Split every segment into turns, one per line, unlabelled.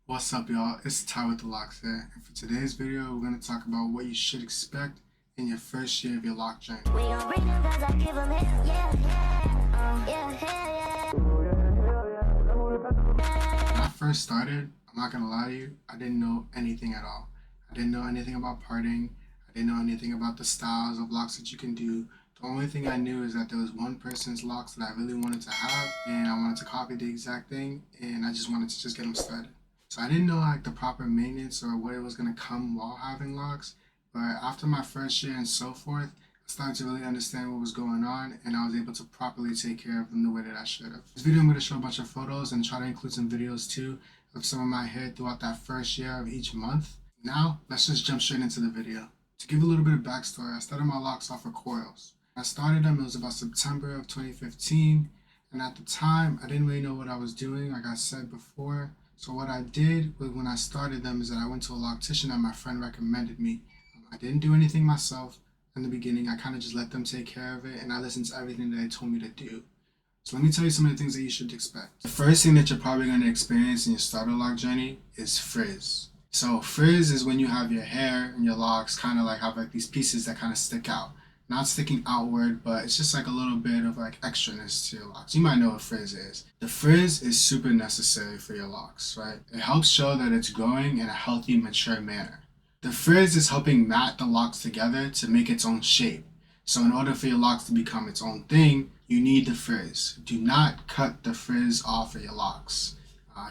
What's up, y'all? It's Tywiththelocs here, and for today's video, we're going to talk about what you should expect in your first year of your lock journey.
We gon' bring them 'cause I give them it, yeah, yeah.
When I first started, I'm not going to lie to you, I didn't know anything at all. I didn't know anything about parting. I didn't know anything about the styles of locks that you can do. The only thing I knew is that there was one person's locks that I really wanted to have, and I wanted to copy the exact thing, and I just wanted to just get them started. So I didn't know like the proper maintenance or what it was gonna come while having locks, but after my first year and so forth, I started to really understand what was going on, and I was able to properly take care of them the way that I should have. This video I'm gonna show a bunch of photos and try to include some videos too of some of my hair throughout that first year of each month. Now, let's just jump straight into the video. To give a little bit of backstory, I started my locks off of coils. I started them, it was about September of 2015, and at the time, I didn't really know what I was doing, like I said before. So what I did when I started them is that I went to a loctician that my friend recommended me. I didn't do anything myself in the beginning. I kind of just let them take care of it, and I listened to everything that they told me to do. So let me tell you some of the things that you should expect. The first thing that you're probably going to experience in your starter lock journey is frizz. So frizz is when you have your hair and your locks kind of like have like these pieces that kind of stick out. Not sticking outward, but it's just like a little bit of like extraness to your locks. You might know what frizz is. The frizz is super necessary for your locks, right? It helps show that it's growing in a healthy, mature manner. The frizz is helping mat the locks together to make its own shape. So in order for your locks to become its own thing, you need the frizz. Do not cut the frizz off of your locks.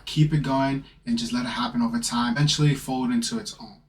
Keep it going and just let it happen over time. Eventually fold into its own.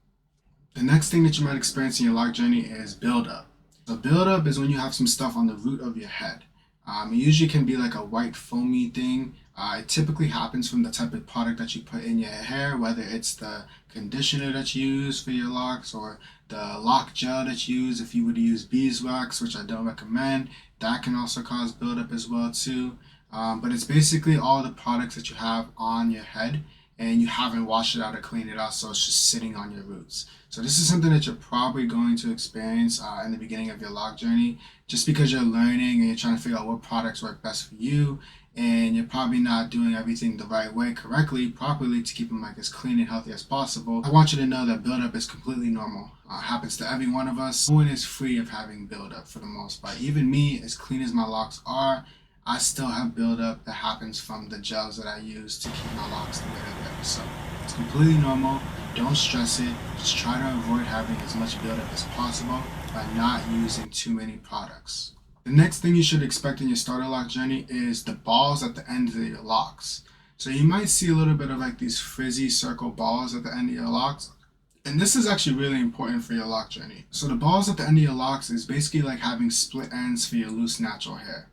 The next thing that you might experience in your lock journey is buildup. So buildup is when you have some stuff on the root of your head. It usually can be like a white foamy thing. It typically happens from the type of product that you put in your hair, whether it's the conditioner that you use for your locks or the lock gel that you use if you would use beeswax, which I don't recommend. That can also cause buildup as well too. But it's basically all the products that you have on your head and you haven't washed it out or cleaned it out, so it's just sitting on your roots. So this is something that you're probably going to experience in the beginning of your lock journey, just because you're learning and you're trying to figure out what products work best for you, and you're probably not doing everything the right way, correctly, properly to keep them like as clean and healthy as possible. I want you to know that buildup is completely normal. It happens to every one of us. No one is free of having buildup for the most part. Even me, as clean as my locks are, I still have buildup that happens from the gels that I use to keep my locks the way they're. So it's completely normal. Don't stress it. Just try to avoid having as much buildup as possible by not using too many products. The next thing you should expect in your starter lock journey is the balls at the end of your locks. So you might see a little bit of like these frizzy circle balls at the end of your locks. And this is actually really important for your lock journey. So the balls at the end of your locks is basically like having split ends for your loose natural hair.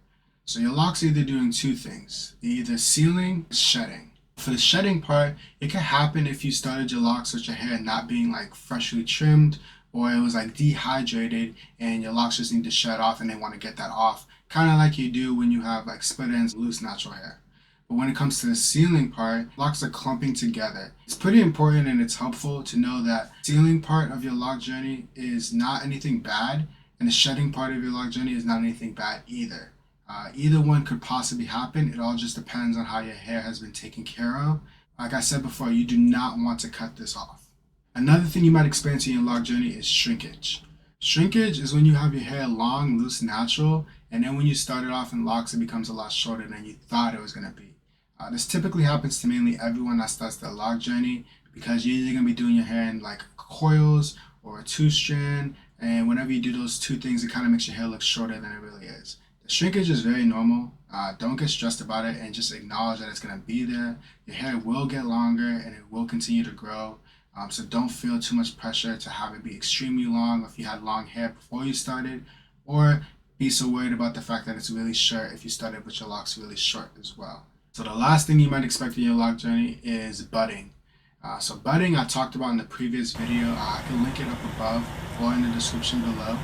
So your locks are either doing two things. They're either sealing or shedding. For the shedding part, it can happen if you started your locks with your hair not being like freshly trimmed, or it was like dehydrated and your locks just need to shed off and they want to get that off. Kind of like you do when you have like split ends, loose natural hair. But when it comes to the sealing part, locks are clumping together. It's pretty important and it's helpful to know that the sealing part of your lock journey is not anything bad, and the shedding part of your lock journey is not anything bad either. Either one could possibly happen. It all just depends on how your hair has been taken care of. Like I said before, you do not want to cut this off. Another thing you might experience in your lock journey is shrinkage. Shrinkage is when you have your hair long, loose, natural, and then when you start it off in locks, it becomes a lot shorter than you thought it was going to be. This typically happens to mainly everyone that starts their lock journey, because you're either going to be doing your hair in like coils or a two-strand, and whenever you do those two things, it kind of makes your hair look shorter than it really is. Shrinkage is very normal. Don't get stressed about it and just acknowledge that it's going to be there. Your hair will get longer and it will continue to grow. So don't feel too much pressure to have it be extremely long if you had long hair before you started, or be so worried about the fact that it's really short if you started with your locks really short as well. So the last thing you might expect in your lock journey is budding. So budding I talked about in the previous video. I can link it up above or in the description below.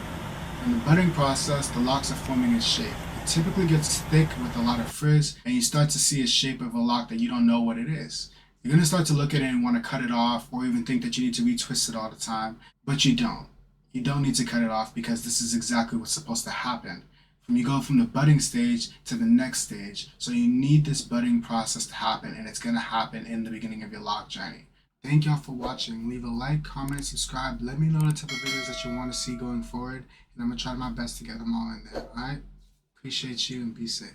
In the budding process, the locks are forming its shape. It typically gets thick with a lot of frizz, and you start to see a shape of a lock that you don't know what it is. You're going to start to look at it and want to cut it off, or even think that you need to retwist it all the time, but you don't. You don't need to cut it off, because this is exactly what's supposed to happen. You go from the budding stage to the next stage. So you need this budding process to happen, and it's going to happen in the beginning of your lock journey. Thank y'all for watching. Leave a like, comment, subscribe. Let me know the type of videos that you want to see going forward, and I'm going to try my best to get them all in there. All right? Appreciate you and be safe.